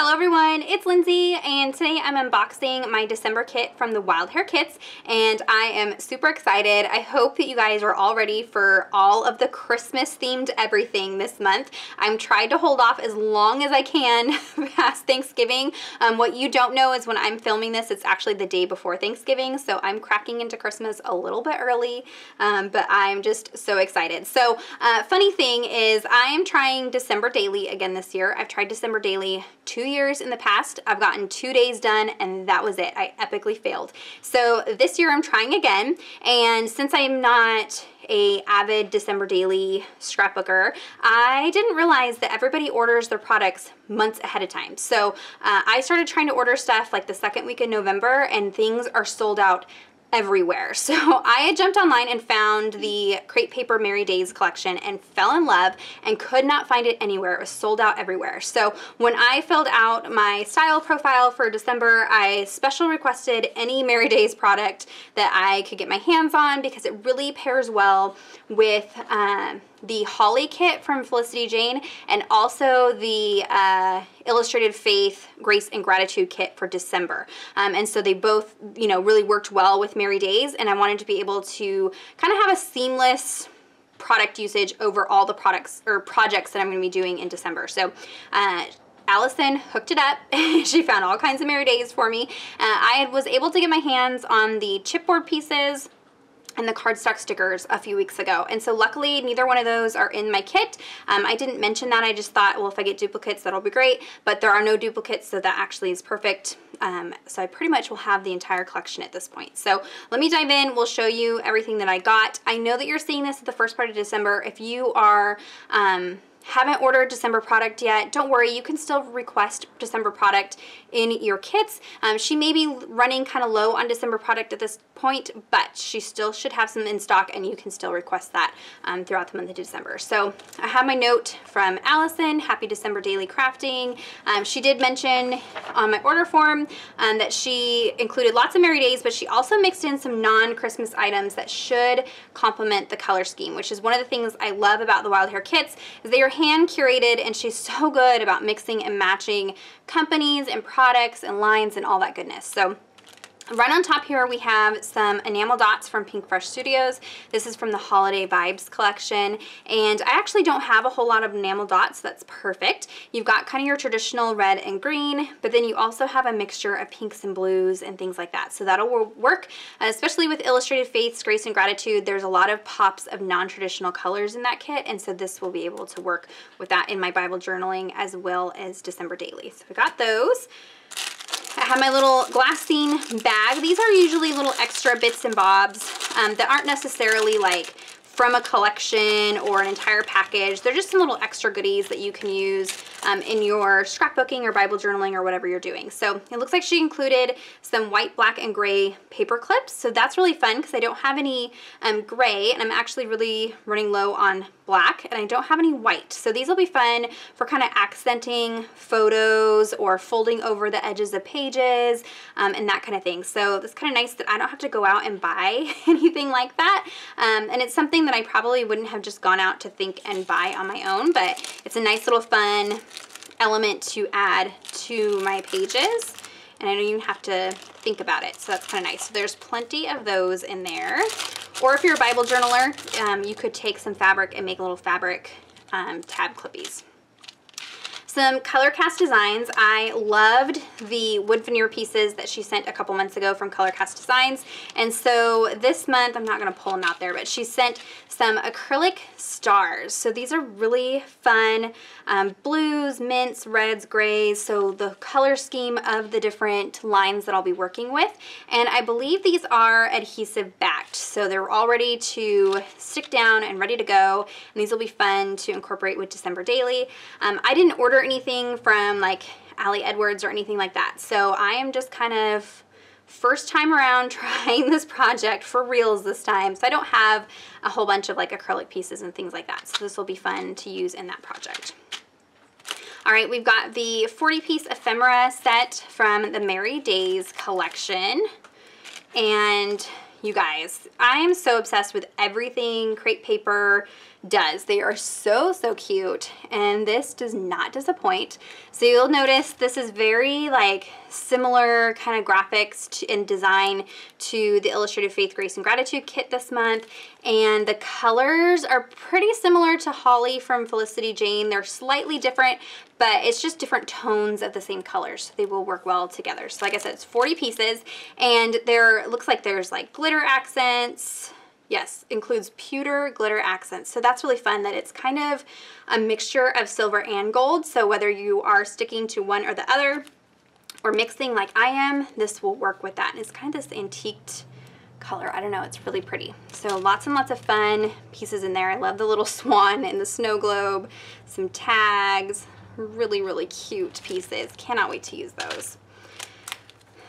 Hello everyone, it's Lindsay, and today I'm unboxing my December kit from the Wild Hare Kits, and I am super excited. I hope that you guys are all ready for all of the Christmas themed everything this month. I'm trying to hold off as long as I can past Thanksgiving. What you don't know is when I'm filming this, it's actually the day before Thanksgiving, so I'm cracking into Christmas a little bit early, but I'm just so excited. So funny thing is I am trying December daily again this year. I've tried December daily 2 years in the past. I've gotten 2 days done and that was it. I epically failed. So this year I'm trying again, and since I'm not a avid December daily scrapbooker, I didn't realize that everybody orders their products months ahead of time. So I started trying to order stuff like the second week in November, and things are sold out everywhere. So I had jumped online and found the Crepe Paper Merry Days collection and fell in love and could not find it anywhere. It was sold out everywhere. So when I filled out my style profile for December, I special requested any Merry Days product that I could get my hands on because it really pairs well with the Holly kit from Felicity Jane, and also the Illustrated Faith Grace and Gratitude kit for December. And so they both, really worked well with Merry Days, and I wanted to be able to kind of have a seamless product usage over all the products or projects that I'm going to be doing in December. So Allison hooked it up. She found all kinds of Merry Days for me. I was able to get my hands on the chipboard pieces and the cardstock stickers a few weeks ago, and so luckily neither one of those are in my kit. I didn't mention that. I just thought, well, if I get duplicates that'll be great, but there are no duplicates, so that actually is perfect. So I pretty much will have the entire collection at this point. So let me dive in. We'll show you everything that I got. I know that you're seeing this at the first part of December. If you are haven't ordered December product yet, don't worry, you can still request December product in your kits. She may be running kind of low on December product at this point, but she still should have some in stock, and you can still request that throughout the month of December. So I have my note from Allison, Happy December Daily Crafting. She did mention on my order form that she included lots of Merry Days, but she also mixed in some non-Christmas items that should complement the color scheme, which is one of the things I love about the Wild Hare Kits, is they are hand curated, and she's so good about mixing and matching companies and products and lines and all that goodness. So right on top here we have some enamel dots from Pink Fresh Studios. This is from the Holiday Vibes collection, and I actually don't have a whole lot of enamel dots, so that's perfect. You've got kind of your traditional red and green, but then you also have a mixture of pinks and blues and things like that, so that'll work, especially with Illustrated Faith's Grace and Gratitude. There's a lot of pops of non-traditional colors in that kit, and so this will be able to work with that in my Bible journaling as well as December Daily. So I got those. I have my little glassine bag. These are usually little extra bits and bobs that aren't necessarily like from a collection or an entire package. They're just some little extra goodies that you can use in your scrapbooking or Bible journaling or whatever you're doing. So it looks like she included some white, black, and gray paper clips. So that's really fun because I don't have any gray, and I'm actually really running low on black, and I don't have any white. So these will be fun for kind of accenting photos or folding over the edges of pages and that kind of thing. So it's kind of nice that I don't have to go out and buy anything like that. And it's something that I probably wouldn't have just gone out to think and buy on my own, but it's a nice little fun element to add to my pages, and I don't even have to think about it, so that's kind of nice. So there's plenty of those in there. Or if you're a Bible journaler, you could take some fabric and make little fabric tab clippies. Some color cast designs. I loved the wood veneer pieces that she sent a couple months ago from Color Cast Designs, and so this month, I'm not going to pull them out there, but she sent some acrylic stars. So these are really fun blues, mints, reds, grays, so the color scheme of the different lines that I'll be working with. And I believe these are adhesive backed, so they're all ready to stick down and ready to go, and these will be fun to incorporate with December Daily. I didn't order anything from like Ali Edwards or anything like that, so I am just kind of first time around trying this project for reals this time, so I don't have a whole bunch of like acrylic pieces and things like that, so this will be fun to use in that project. All right, we've got the 40-piece ephemera set from the Merry Days collection, and you guys, I am so obsessed with everything crepe paper does. They are so, so cute, and this does not disappoint. So you'll notice this is very like similar kind of graphics and design to the Illustrated Faith, Grace, and Gratitude kit this month, and the colors are pretty similar to Holly from Felicity Jane. They're slightly different, but it's just different tones of the same colors. They will work well together. So like I said, it's 40 pieces, and there looks like there's like glitter accents. Yes, includes pewter glitter accents. So that's really fun that it's kind of a mixture of silver and gold. So whether you are sticking to one or the other or mixing like I am, this will work with that. And it's kind of this antiqued color. I don't know, it's really pretty. So lots and lots of fun pieces in there. I love the little swan and the snow globe, some tags, really, really cute pieces. Cannot wait to use those.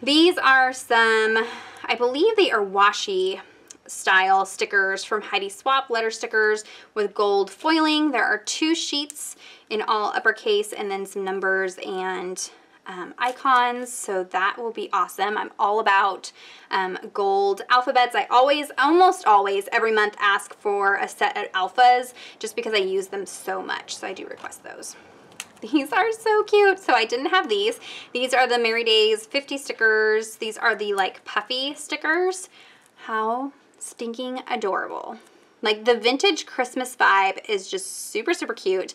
These are some, I believe they are washi style stickers from Heidi Swap, letter stickers with gold foiling. There are 2 sheets in all uppercase and then some numbers and icons, so that will be awesome. I'm all about gold alphabets. I almost always, every month ask for a set of alphas just because I use them so much, so I do request those. These are so cute. So I didn't have these. These are the Merry Days 50 stickers. These are the like puffy stickers. How stinking adorable. Like the vintage Christmas vibe is just super, super cute.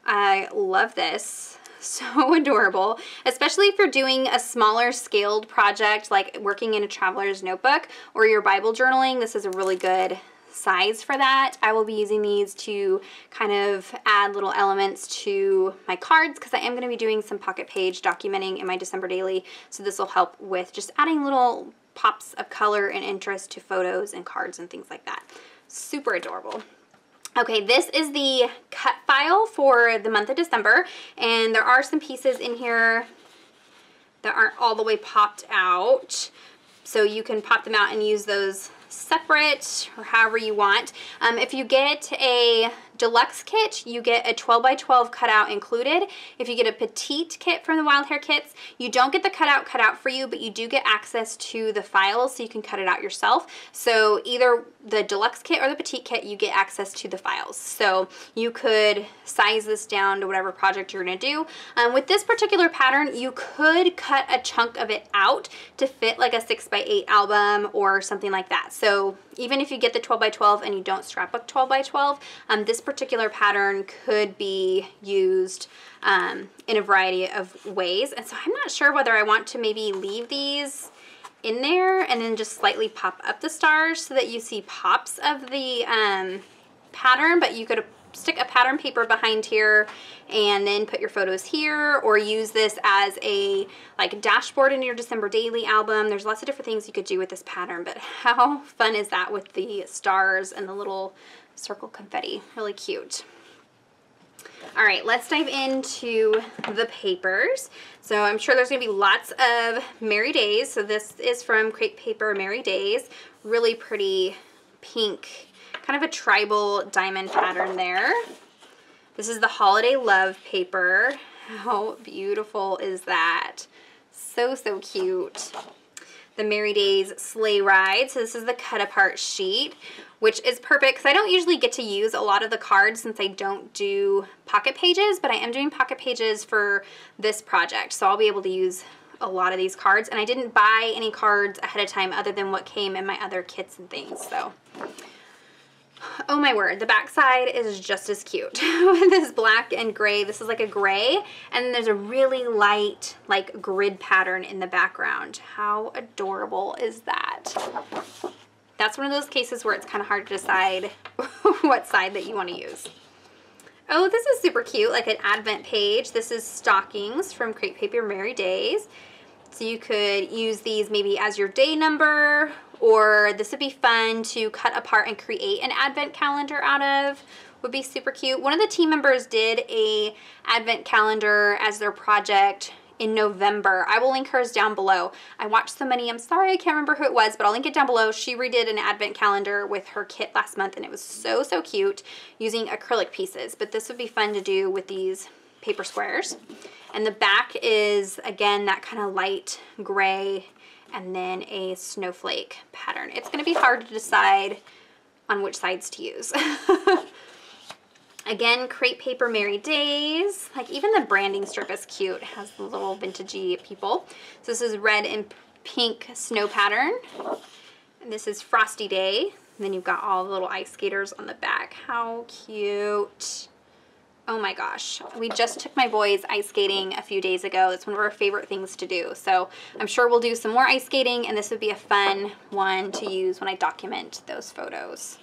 I love this. So adorable, especially if you're doing a smaller scaled project like working in a traveler's notebook or your Bible journaling. This is a really good size for that. I will be using these to kind of add little elements to my cards because I am going to be doing some pocket page documenting in my December daily. So this will help with just adding little pops of color and interest to photos and cards and things like that. Super adorable. Okay, this is the cut file for the month of December, and there are some pieces in here that aren't all the way popped out, so you can pop them out and use those separate or however you want. If you get a deluxe kit, you get a 12 by 12 cutout included. If you get a petite kit from the Wild Hare kits, you don't get the cutout for you, but you do get access to the files so you can cut it out yourself. So either the deluxe kit or the petite kit, you get access to the files. So you could size this down to whatever project you're gonna do. With this particular pattern, you could cut a chunk of it out to fit like a 6 by 8 album or something like that. So even if you get the 12 by 12 and you don't scrapbook 12 by 12, this particular pattern could be used in a variety of ways. And so I'm not sure whether I want to maybe leave these in there and then just slightly pop up the stars so that you see pops of the pattern, but you could stick a pattern paper behind here and then put your photos here, or use this as a like dashboard in your December daily album. There's lots of different things you could do with this pattern, but how fun is that with the stars and the little circle confetti? Really cute. All right, let's dive into the papers. So I'm sure there's gonna be lots of Merry Days. So this is from Crepe Paper Merry Days. Really pretty pink, kind of a tribal diamond pattern there. This is the Holiday Love paper. How beautiful is that? So, so cute. The Merry Days Sleigh Ride. So this is the cut apart sheet, which is perfect because I don't usually get to use a lot of the cards since I don't do pocket pages, but I am doing pocket pages for this project. So I'll be able to use a lot of these cards, and I didn't buy any cards ahead of time other than what came in my other kits and things. So, oh my word, the back side is just as cute with this black and gray. This is like a gray, and then there's a really light like grid pattern in the background. How adorable is that? That's one of those cases where it's kind of hard to decide what side that you want to use. Oh, this is super cute, like an advent page. This is stockings from Crepe Paper Merry Days. So you could use these maybe as your day number, or this would be fun to cut apart and create an advent calendar out of. Would be super cute. One of the team members did a advent calendar as their project in November. I will link hers down below. I watched so many, I'm sorry I can't remember who it was, but I'll link it down below. She redid an advent calendar with her kit last month, and it was so, so cute using acrylic pieces. But this would be fun to do with these paper squares. And the back is, again, that kind of light gray and then a snowflake pattern. It's going to be hard to decide on which sides to use. Again, crepe paper Merry Days. Like even the branding strip is cute. It has the little vintagey people. So this is red and pink snow pattern. And this is Frosty Day. And then you've got all the little ice skaters on the back. How cute. Oh my gosh. We just took my boys ice skating a few days ago. It's one of our favorite things to do. So I'm sure we'll do some more ice skating, and this would be a fun one to use when I document those photos.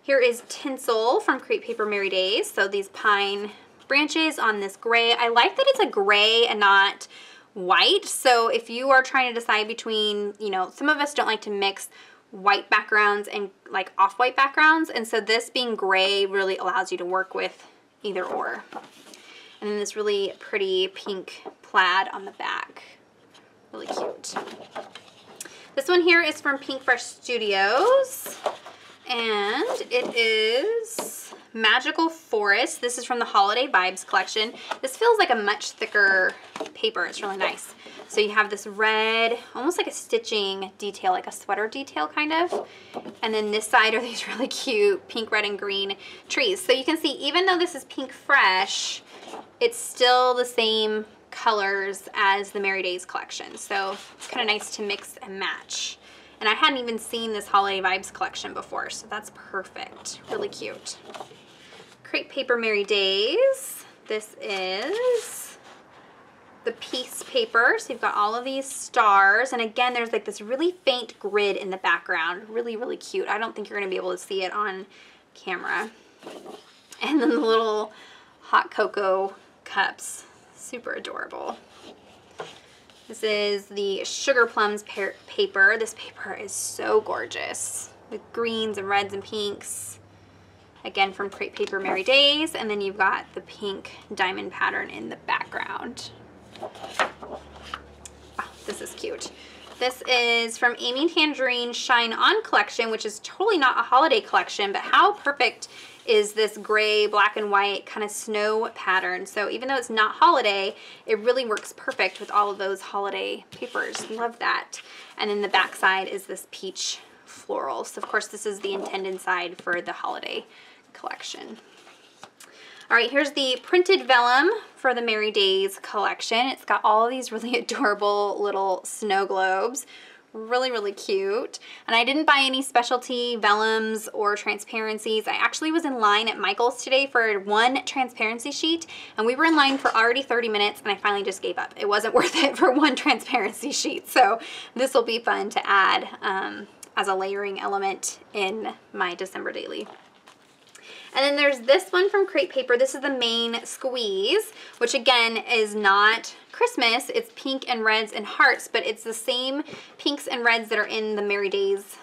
Here is tinsel from Crepe Paper Merry Days. So these pine branches on this gray. I like that it's a gray and not white. So if you are trying to decide between, you know, some of us don't like to mix white backgrounds and like off-white backgrounds. And so this being gray really allows you to work with either or. And then this really pretty pink plaid on the back. Really cute. This one here is from Pink Fresh Studios. And it is Magical Forest. This is from the Holiday Vibes collection. This feels like a much thicker paper. It's really nice. So you have this red, almost like a stitching detail, like a sweater detail kind of. And then this side are these really cute pink, red, and green trees. So you can see, even though this is Pink Fresh, it's still the same colors as the Merry Days collection. So it's kind of nice to mix and match. And I hadn't even seen this Holiday Vibes collection before, so that's perfect. Really cute. Crepe Paper Merry Days. This is the piece paper. So you've got all of these stars. And again, there's like this really faint grid in the background. Really, really cute. I don't think you're going to be able to see it on camera. And then the little hot cocoa cups. Super adorable. This is the Sugar Plums paper. This paper is so gorgeous with greens and reds and pinks. Again, from Crepe Paper Merry Days. And then you've got the pink diamond pattern in the background. Oh, this is cute. This is from Amy Tangerine Shine On collection, which is totally not a holiday collection, but how perfect is this gray, black and white kind of snow pattern. So even though it's not holiday, it really works perfect with all of those holiday papers. Love that. And then the back side is this peach floral. So of course this is the intended side for the holiday collection. All right, here's the printed vellum for the Merry Days collection. It's got all of these really adorable little snow globes. Really, really cute. And I didn't buy any specialty vellums or transparencies. I actually was in line at Michael's today for one transparency sheet, and we were in line for already 30 minutes, and I finally just gave up. It wasn't worth it for one transparency sheet. So this will be fun to add as a layering element in my December daily. And then there's this one from Crepe Paper. This is the main squeeze, which again is not Christmas. It's pink and reds and hearts, but it's the same pinks and reds that are in the Merry Days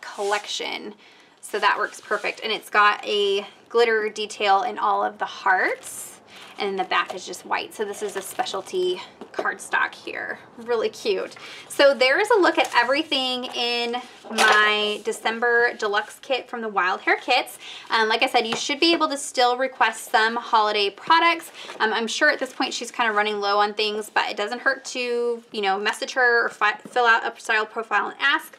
collection. So that works perfect. And it's got a glitter detail in all of the hearts. And then the back is just white. So this is a specialty cardstock here. Really cute. So there's a look at everything in my December Deluxe kit from the Wild Hare Kits. Like I said, you should be able to still request some holiday products. I'm sure at this point she's kind of running low on things, but it doesn't hurt to, you know, message her or fill out a style profile and ask.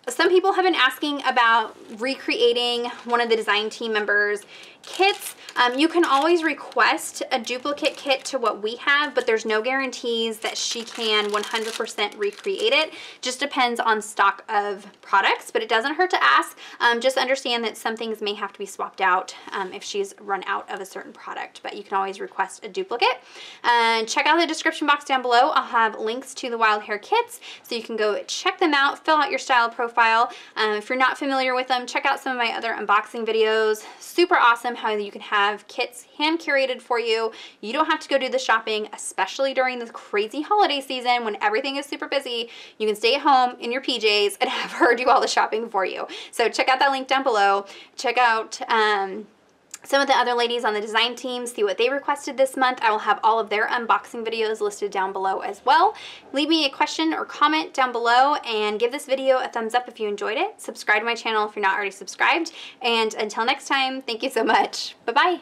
Some people have been asking about recreating one of the design team members' kits. You can always request a duplicate kit to what we have, but there's no guarantees that she can 100% recreate it. Just depends on stock of products, but it doesn't hurt to ask. Just understand that some things may have to be swapped out if she's run out of a certain product, but you can always request a duplicate. Check out the description box down below. I'll have links to the Wild Hare Kits, so you can go check them out, fill out your style profile. If you're not familiar with them, check out some of my other unboxing videos. Super awesome how you can have kits hand curated for you. You don't have to go do the shopping, especially during this crazy holiday season when everything is super busy. You can stay at home in your PJs and have her do all the shopping for you. So check out that link down below. Check out some of the other ladies on the design team, see what they requested this month. I will have all of their unboxing videos listed down below as well. Leave me a question or comment down below and give this video a thumbs up if you enjoyed it. Subscribe to my channel if you're not already subscribed. And until next time, thank you so much. Bye-bye.